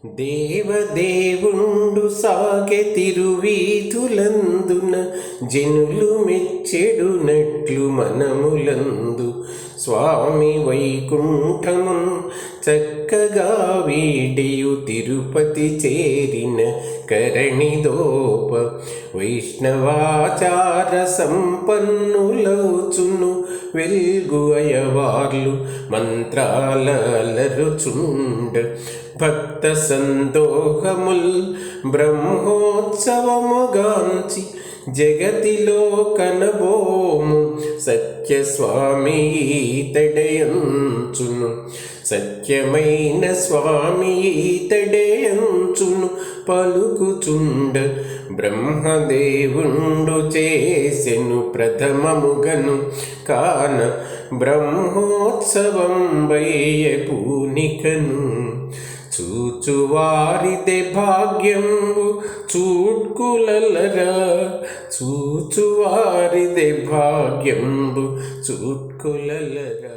దేవదేవుండు సాగె తిరువీధులందున జనులు మెచ్చెడునట్లు మనములందు స్వామి వైకుంఠము చక్కగా వీడియు తిరుపతి చేరిన కరణిదోప వైష్ణవాచార సంపన్నులౌచును వెల్గు అయవార్లు మంత్రాలరుచుండ భక్త సందోహముల్ బ్రహ్మోత్సవముగాంచి జగతిలో కనబోము సత్యస్వామి ఈతడయంచును సత్యమైన స్వామి ఈతడయంచును పలుకుచుండ బ్రహ్మదేవుండు చేసెను ప్రథమముగను కాన బ్రహ్మోత్సవం వయ్య పూనికను చూచువారిదే భాగ్యంబు చూట్కులలరా చూచువారిదే భాగ్యంబు చూట్కులలరా.